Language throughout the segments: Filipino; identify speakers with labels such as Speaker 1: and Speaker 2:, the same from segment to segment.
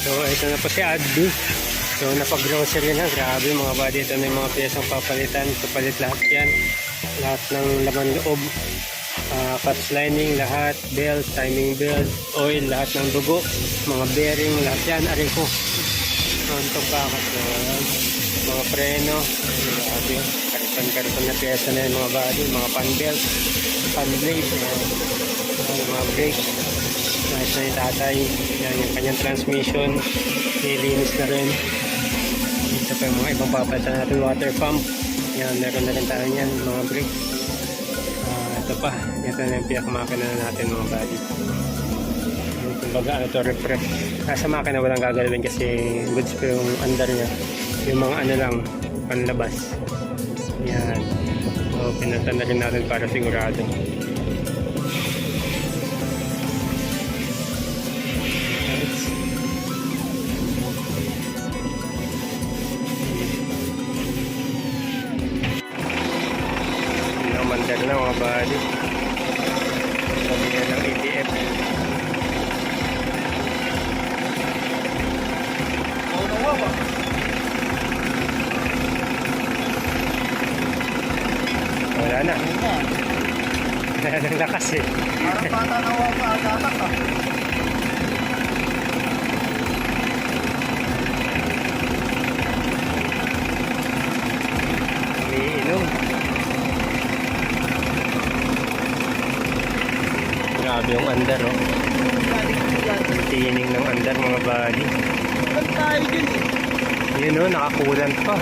Speaker 1: So ito na po si Adby. So napag-grocery na. Grabe mga buddy. Ito na yung mga piyesang papalitan. Papalit lahat yan. Lahat ng laman loob. Cups lining, lahat. Belt, timing belt, oil, lahat ng dugo. Mga bearing, lahat yan. Aray ko. Ito pa kasi. Mga preno. Grabe. Kariton na piyesa na yung mga buddy. Mga pan belt, pan blade. Mga brake. Nice na yung tatay. Yan yung kanyang transmission. Nilinis na rin. Ito pa yung mga ibang papalitan natin. Water pump. Yan, meron na rin tayo yan. Mga brake. Ito pa. Ito na yung pinakamakina natin mga buddy. Kumbaga ano to, refresh. Sa makina walang gagalawin kasi goods pa yung under niya. Yung mga ano lang, panlabas. Yan. So, pinunta na rin natin para sigurado. Mandar na mga buddy. Sabi nga ng ATF. Wala na. Wala nang lakas eh.
Speaker 2: Parang bata na ako pa agatak ah.
Speaker 1: Umiinom. Grabe yung under oh. Tining ng under mga buddy.
Speaker 2: Saan tayo dyan eh?
Speaker 1: Yun oh, nakakulant pa.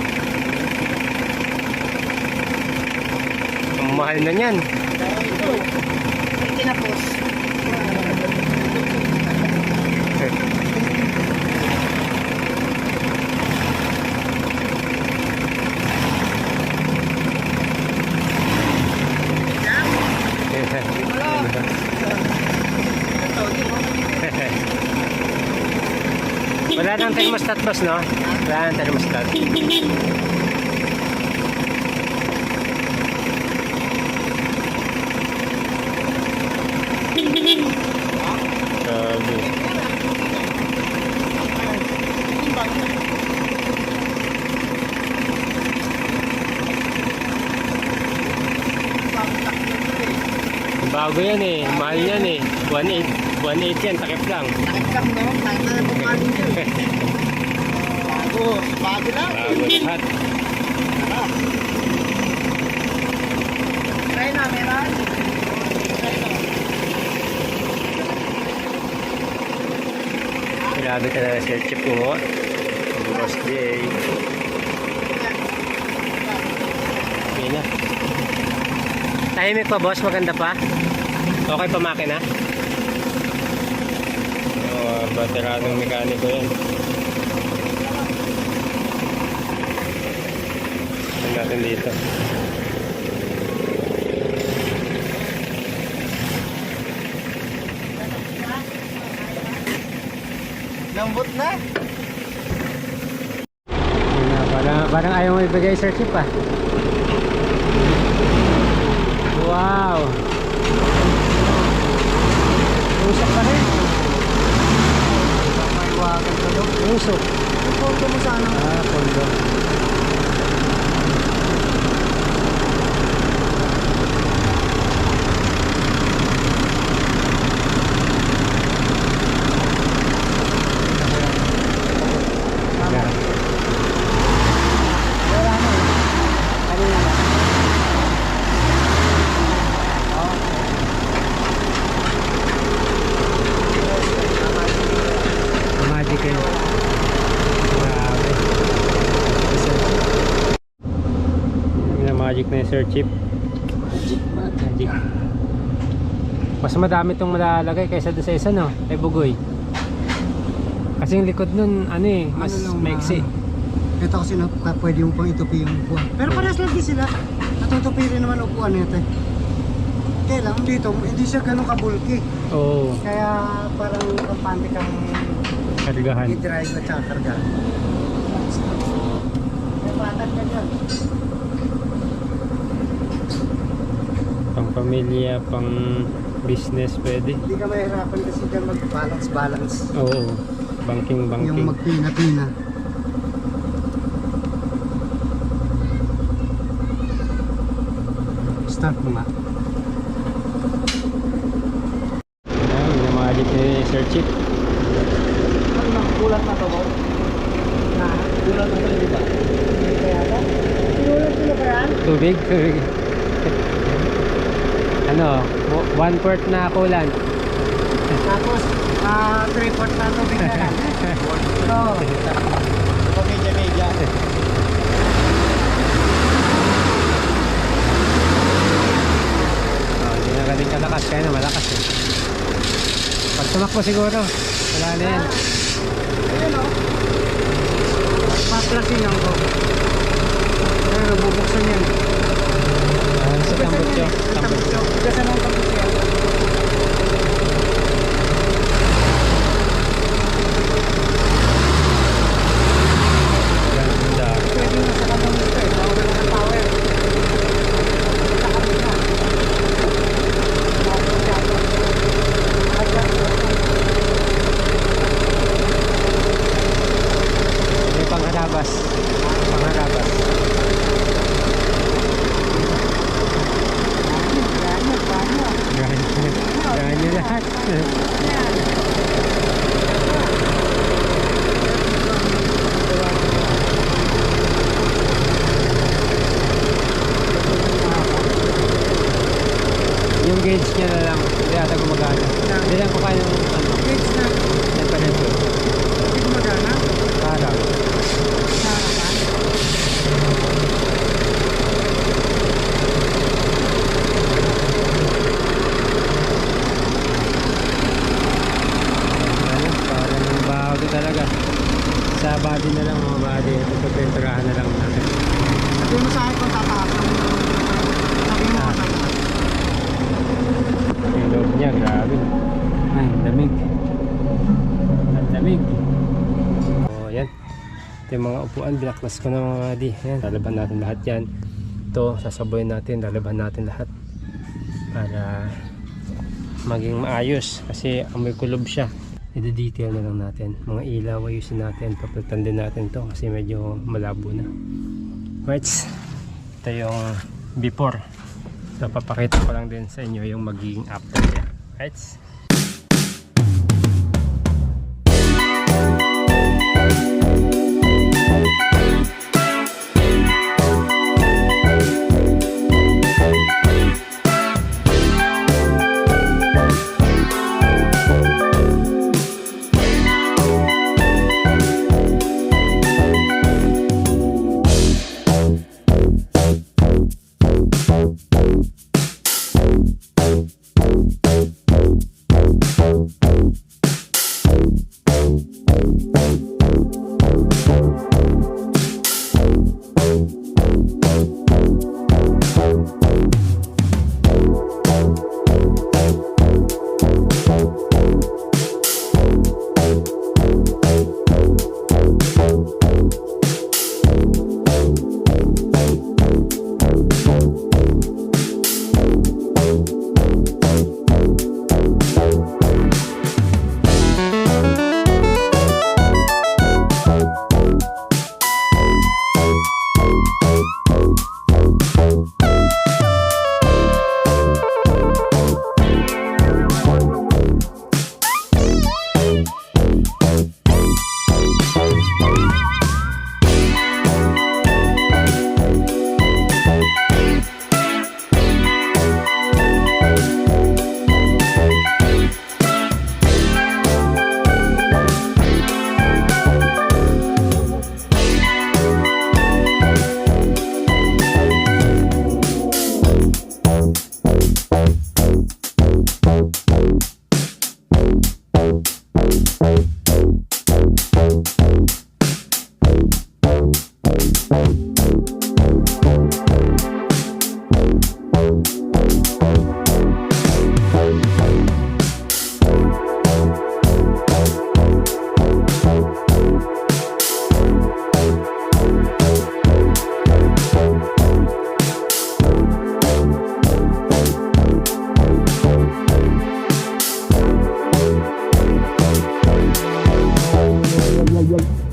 Speaker 1: Ang mahal na yan.
Speaker 2: Ito. Ay tinapos.
Speaker 1: Wala nang thermostat boss no? Wala nang thermostat. Grabe. Bago yan eh, mahal yan eh. 1.8 yan, takip lang.
Speaker 2: Nakit lang no? Kahit na bukado nyo. Bago lang.
Speaker 1: Bago lahat.
Speaker 2: Try na, meron. Try na.
Speaker 1: Grabe ka na Sir Chip mo. Boss J. Okay na. Tahimik pa boss, maganda pa. Okay pa makina? Veteranong mekaniko yan. Tignan natin dito.
Speaker 2: Lambot na.
Speaker 1: Parang ayaw mo ibigay Sir Chip ah. Wow. Usok pa rin.
Speaker 2: Maiwagan ko doon.
Speaker 1: Usok.
Speaker 2: Yung photo mo sana.
Speaker 1: Pondo. Magic eh. Grabe. Magic na yung Sir Chip. Magic. Mas madami itong malalagay kaysa doon sa isa no? Kay Bugoy. Kasi yung likod nun, ano eh, mas maiksi.
Speaker 2: Ito kasi pwede yung pang itupi yung upuan. Pero parehas lang din sila. Natutupi rin naman upuan nito. Kaya lang dito, hindi siya ganun kabulky.
Speaker 1: Oo.
Speaker 2: Kaya parang kampante kang
Speaker 1: Kargahan.
Speaker 2: i-drive at saka kargahan. May patag ka dyan.
Speaker 1: Pang pamilya, pang business pwede.
Speaker 2: Hindi ka mahirapan kasi dyan mag-balance.
Speaker 1: Oo. Banking.
Speaker 2: Yung magpina-pina. Start mo nga.
Speaker 1: Ayan, minamali ni Sir Chief.
Speaker 2: Kulat na to ba? Kulat na to, di ba? Kaya ba? Pinulat ko na ba yan?
Speaker 1: Tubig. Ano, 1/4 na kulan.
Speaker 2: Tapos, 3/4 na tubig na lang. Oo. Pamedya-medya.
Speaker 1: Hindi na galing kalakas, kaya na malakas eh. Pag tumakbo siguro, wala na yan.
Speaker 2: Ayan o. Paplasin lang ko. Ayan, bubuksan yan.
Speaker 1: Sa tambutso.
Speaker 2: Bigasan ang tambutso yan.
Speaker 1: Ganda.
Speaker 2: Pwede na sa tambutso eh. Bawal na ng power.
Speaker 1: May pangharabas. Ganyan lahat. Yung gauge niya na lang, hindi ata gumagana. Hindi lang ko kaya yung ano,
Speaker 2: Gauge na.
Speaker 1: temperature.
Speaker 2: Hindi gumagana.
Speaker 1: Parang. Ano, parang yung bago talaga. Sa body na lang mga body. Ito penturahan na lang natin.
Speaker 2: Sabi mo sa akin kung tataas. Sabi mo sa akin.
Speaker 1: Yung loob niya, grabe. Ay, lamig. Ang lamig. O, yan. Ito yung mga upuan. Binaklas ko na mga di. Yan, lalaban natin lahat yan. Ito, sasaboyin natin. Lalaban natin lahat. Para maging maayos. Kasi amoy kulob siya. I-detail na lang natin. Mga ilaw, ayusin natin. Papalitan din natin to kasi medyo malabo na. Right. Ito yung before. So, papakita ko lang din sa inyo yung magiging after niya. Right? vlog.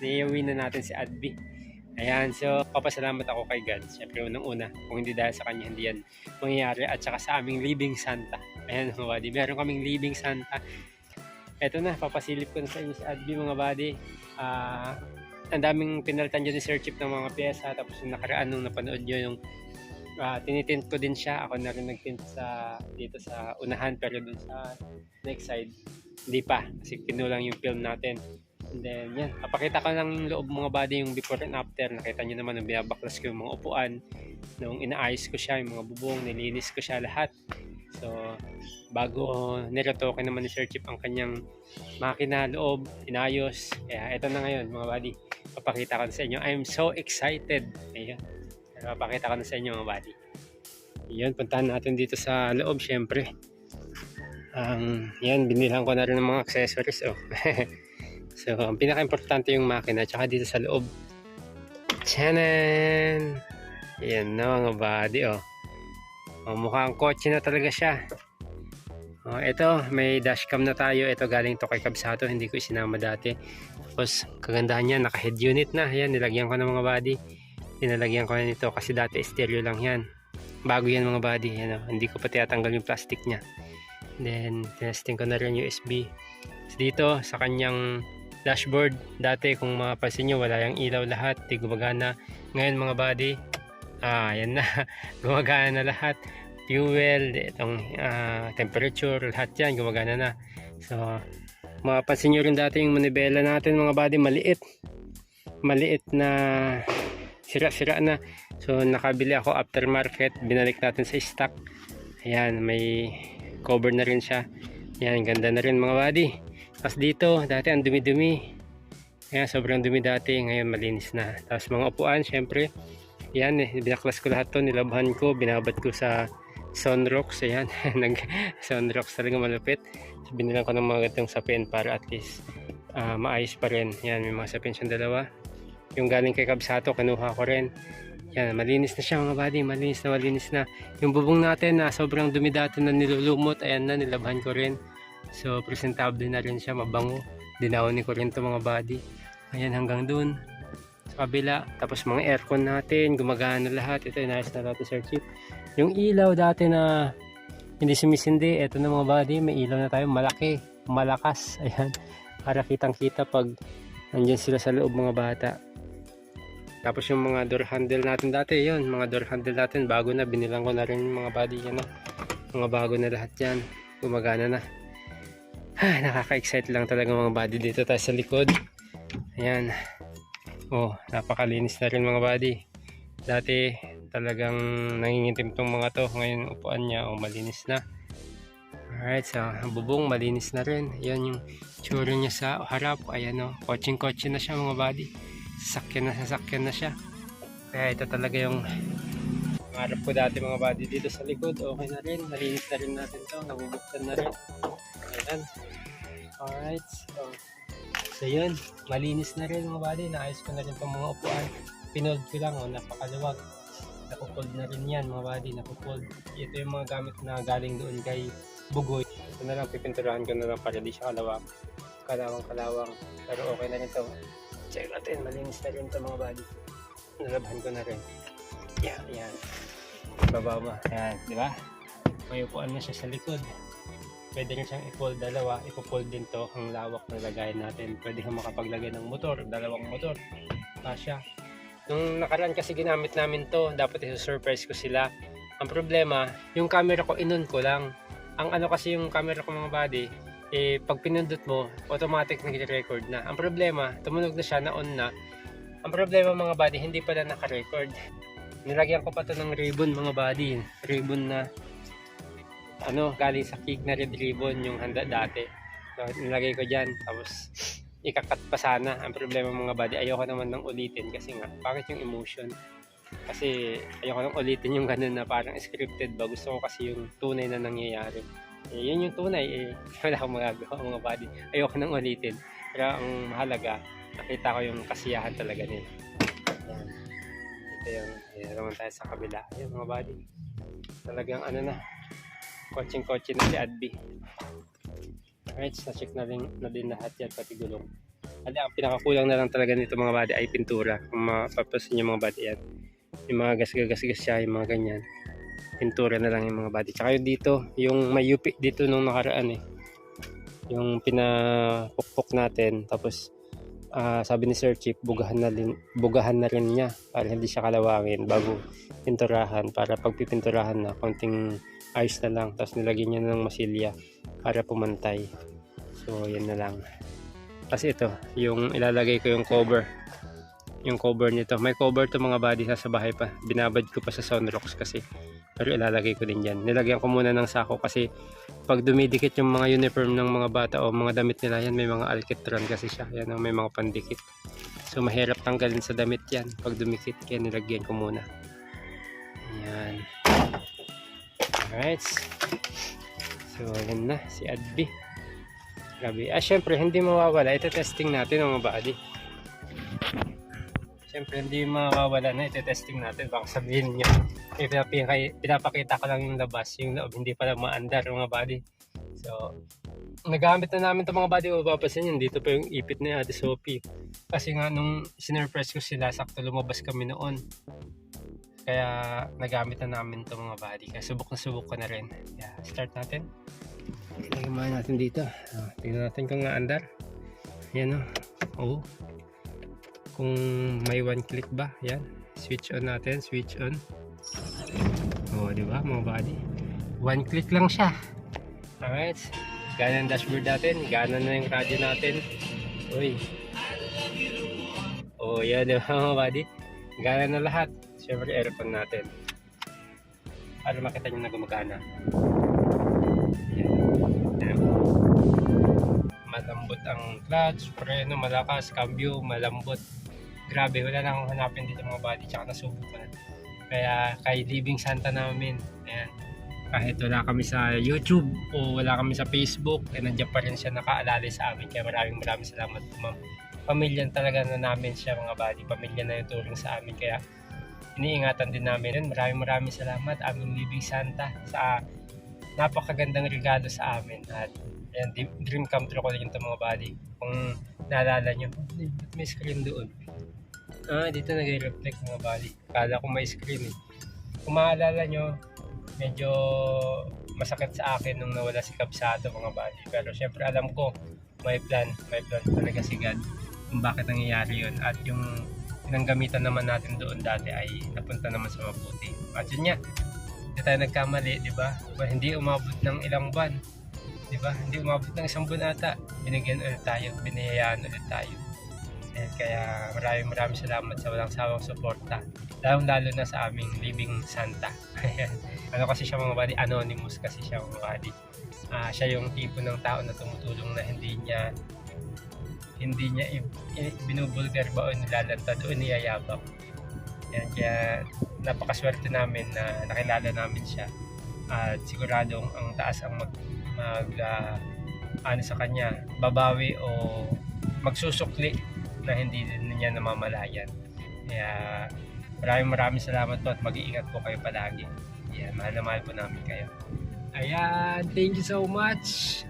Speaker 1: Iuwi na natin si Adby. Ayan, so papasalamat ako kay God. Siyempre unang-una, kung hindi dahil sa kanya hindi yan mangyayari, at saka sa aming Living Santa. Ayan mga buddy, meron kaming Living Santa. Eto na, papasilip ko na sa inyo si Adby mga buddy. Ang daming pinalitan dyan ni Sir Chip ng mga pyesa. Tapos yung nakaraan nung napanood nyo yung tinitint ko din siya. Ako na rin nagtint dito sa unahan, pero dun sa next side hindi pa, kasi kinulang yung film natin. And then yan, papakita ko lang yung loob mga buddy, yung before and after. Nakita nyo naman nung binabaklas ko yung mga upuan, nung inaayos ko siya, yung mga bubong, nilinis ko siya lahat. So bago niretoke naman ni Sir Chip ang kanyang makina loob, inayos. Kaya ito na ngayon mga buddy, papakita ko na sa inyo. I'm so excited. Ayan, papakita ko na sa inyo mga buddy. Yun, puntahan natin dito sa loob syempre. Yan, binilhan ko na rin ng mga accessories. So, ang pinaka-importante yung makina, tsaka dito sa loob. Tiyanan! Yan na mga buddy, mukhang kotse na talaga siya. Ito, may dashcam na tayo. Ito galing to kay Kabsato, hindi ko isinama dati. Tapos, kagandahan niya, naka-head unit na. Yan, nilagyan ko ng mga buddy. Pinalagyan ko na nito kasi dati stereo lang yan. Bago yan mga buddy. Yan, hindi ko pa tinatanggal yung plastic niya. Then, tinesting ko na rin USB. Dito, sa kanyang dashboard, dati kung mapapansin nyo, wala yung ilaw lahat, di gumagana. Ngayon mga buddy, yan na, gumagana na lahat. Fuel, itong temperature, lahat yan, gumagana na. So, mapapansin nyo rin dati yung manibela natin mga buddy, maliit na sira-sira na. So, nakabili ako aftermarket, binalik natin sa stock. Ayan, may cover na rin siya. Ayan, ganda na rin mga buddy. Tapos dito, dati ang dumi-dumi. Ayan, sobrang dumi dati. Ngayon malinis na. Tapos mga upuan, syempre. Ayan, binaklas ko lahat to. Nilabhan ko, binabad ko sa Sunrocks. Ayan, Sunrocks talaga malupit. So, binilang ko ng mga gatong sapin para at least maayos pa rin. Ayan, may mga sapin siyang dalawa. Yung galing kay Kabsato, kinuha ko rin. Yan, malinis na siya mga buddy, malinis na. Yung bubong natin na sobrang dumi dati na nilulumot, ayan na, nilabhan ko rin. So, presentable na rin siya, mabango. Dinawin ko rin to mga buddy. Ayan, hanggang dun sa kabila. Tapos mga aircon natin, gumagana lahat. Ito, inayos na natin Sir Chip. Yung ilaw dati na hindi sumisindi, ito na mga buddy, may ilaw na tayo, malaki, malakas. Ayan, para kitang kita pag nandyan sila sa loob mga bata. Tapos yung mga door handle natin dati, yun, mga door handle natin, bago na, binilang ko na rin yung mga body yan, no? Mga bago na lahat yan, gumagana na. Nakaka-excite lang talaga mga body. Dito tayo sa likod. Ayan. Oh, napakalinis na rin mga body. Dati talagang nangingitim tong mga to. Ngayon upuan niya, oh, malinis na. Alright, so ang bubong malinis na rin. Yan yung tsura niya sa harap. Ayan, oh, kotseng-kotse na siya mga body. Sasakyan na siya. Kaya ito talaga yung harap ko dati mga body. Dito sa likod, okay na rin. Malinis na rin natin to. Nabubuksan na rin. Ayan. Alright, so yun, malinis na rin mga body. Naayos ko na rin itong mga upuan. Pinold ko lang, oh, napakaluwag. Napupold na rin yan mga body, napupold. Ito yung mga gamit na galing doon kay Bugoy. Ito na lang, pipinturahan ko na lang para di siya kalawang. Pero okay na rin ito. Check natin, malinis na rin ito mga body. Nalabhan ko na rin. Yan. Baba mo. Yan, di ba? May upuan na siya sa likod. Pwede rin siyang i-fold dalawa. Ipo-fold din to ang lawak na lagayan natin. Pwede kang makapaglagay ng motor, dalawang motor. Kasya. Nung nakaraan kasi ginamit namin to, dapat i-surprise ko sila. Ang problema, yung camera ko inon ko lang. Ang ano kasi yung camera ko mga body, pag pinindot mo, automatic nag-record na. Ang problema, tumunog na siya, na-on na. Ang problema mga body, hindi pala naka-record. Nilagyan ko pa to ng ribbon mga body. Ribbon na galing sa Kig na red ribbon yung handa dati. So, nilagay ko dyan. Tapos, ikakat pa sana. Ang problema mga body, ayoko naman nang ulitin kasi nga, bakit yung emotion? Kasi ayoko nang ulitin yung ganun na parang scripted ba. Gusto ko kasi yung tunay na nangyayari. Yun yung tunay, wala akong magagawa mga body. Ayoko nang ulitin. Pero ang mahalaga, nakita ko yung kasiyahan talaga nila. Ayan. Ito yung, naman tayo sa kabila. Ayan mga body. Talagang kotseng-kotse na si Adby. Alright, na-check na din lahat yan, pati gulong. At ang pinakakulang na lang talaga nito mga body ay pintura. Kung mapapasin yung mga body yan. Yung mga gas siya, yung mga ganyan. Pintura na lang yung mga body. Tsaka yung dito, yung may UP dito nung nakaraan yung pinapukpok natin. Tapos, sabi ni Sir Chief, bugahan na rin niya para hindi siya kalawangin bago pinturahan. Para pag pipinturahan na, konting ayos na lang. Tapos nilagyan niya ng masilya para pumantay. So, yan na lang. Kasi ito, yung ilalagay ko yung cover. Yung cover nito. May cover to mga body sa bahay pa. Binabad ko pa sa Sunrocks kasi. Pero ilalagay ko din dyan. Nilagyan ko muna ng sako kasi pag dumidikit yung mga uniform ng mga bata o mga damit nila yan, may mga alkitran kasi siya. Yan ang may mga pandikit. So, mahirap tanggalin sa damit yan. Pag dumikit, kaya nilagyan ko muna. Ayan. Alright. So, yan na. Si Adby. Grabe. Syempre, hindi mawawala. Ito testing natin mga body. Syempre, hindi mawawala na. Ito testing natin. Baka sabihin nyo. Pinapakita ko lang yung labas. Yung loob, hindi pala maandar mga body. So, nagamit na namin ito mga body. Mapapasin yun. Dito pa yung ipit ni Ate Sophie. Kasi nga, nung sinurpress ko sila, sakto lumabas kami noon. Kaya nagamit na namin ito mga body. Kaya subok ko na rin. Kaya start natin. Lagyan natin dito. Tingnan natin kung naandar. Yan o. Kung may one click ba. Yan. Switch on natin. Switch on. Diba mga body? One click lang siya. Alright. Gana ang dashboard natin. Gana na yung radio natin. Uy. Yan diba mga body? Gana na lahat. Siyempre aircon natin para makita nyo na gumagana. Yan. Malambot ang clutch, preno malakas, cambio malambot. Grabe, wala na akong hanapin dito mga body. Tsaka nasubok ko na. Kaya kay Living Santa namin, ayan, kahit wala kami sa YouTube o wala kami sa Facebook, nandiyan pa rin siya nakaalala sa amin. Kaya maraming salamat po ma'am. Pamilyan talaga na namin siya mga body. Pamilya na yung turing sa amin. Kaya iniingatan din namin. Maraming salamat aming Living Santa sa napakagandang regalo sa amin. At ayan, dream come true ko rin ito mga body. Kung naalala nyo, may screen doon. Dito nag-reflect mga body. Kala ko may screen Kung maalala nyo, medyo masakit sa akin nung nawala si Kabsado mga body. Pero syempre alam ko, may plan talaga si God kung bakit nangyayari yun. At yung ng gamitan naman natin doon dati ay napunta naman sa mabuti. At yun nga, hindi tayo nagkamali, di ba? Hindi umabot ng ilang buwan, di ba? Hindi umabot ng isang buwan ata. Binigyan ulit tayo, binayayaan ulit tayo. And kaya maraming salamat sa walang sawang suporta. Lalo na sa aming Living Santa. Ano kasi siya mga buddy, anonymous kasi siya mga buddy. Siya yung tipo ng tao na tumutulong na hindi niya binubulgar ba o nilalantad o niyayabang. Yan, kaya napakaswerte namin na nakilala namin siya. At siguradong ang taas ang ano sa kanya, babawi o magsusukli na hindi niya namamalayan. Kaya maraming salamat po at mag-iingat po kayo palagi. Yan, mahal na mahal po namin kayo. Ayan, thank you so much.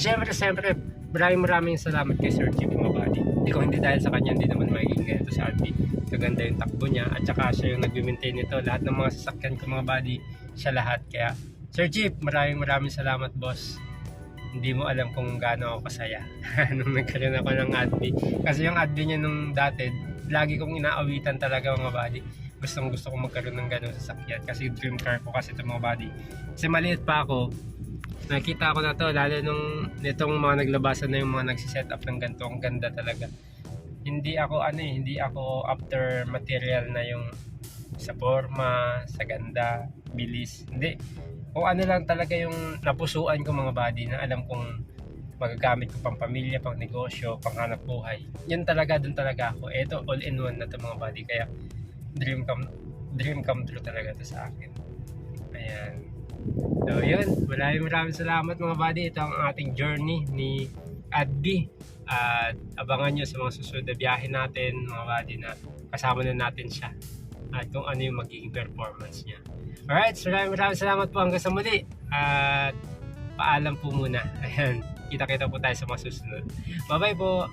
Speaker 1: Siyempre, maraming salamat kay Sir Chief mga buddy. Kung hindi dahil sa kanya, hindi naman magiging ganito si Albi. Kaganda yung takbo niya at saka siya yung nag-maintain nito. Lahat ng mga sasakyan ko mga buddy, siya lahat. Kaya Sir Chief, maraming salamat boss. Hindi mo alam kung gaano ako kasaya nung nagkaroon ako ng Adbi. Kasi yung Adbi niya nung dati, lagi kong inaawitan talaga mga buddy. Gusto ko magkaroon ng ganun sasakyan kasi dream car ko kasi ito mga buddy. Kasi maliit pa ako, nakita ko na to lalo nung nitong mga naglabasan na yung mga nagsiset up ng ganito, ang ganda talaga. Hindi ako after material na yung sa forma, sa ganda, bilis. Hindi. O ano lang talaga yung napusuan ko mga buddy na alam kong magagamit ko pang pamilya, pang negosyo, pang hanap buhay. Yun talaga, dun talaga ako. Ito all in one na to mga buddy. Kaya dream come true talaga to sa akin. Ayan. So yun, maraming salamat mga buddy. Ito ang ating journey ni Adbi. At abangan nyo sa mga susunod na biyahe natin mga buddy na kasama na natin siya. At kung ano yung magiging performance niya. Alright, so maraming salamat po hanggang sa muli. At paalam po muna. Ayan, kita-kita po tayo sa mga susunod. Bye-bye po!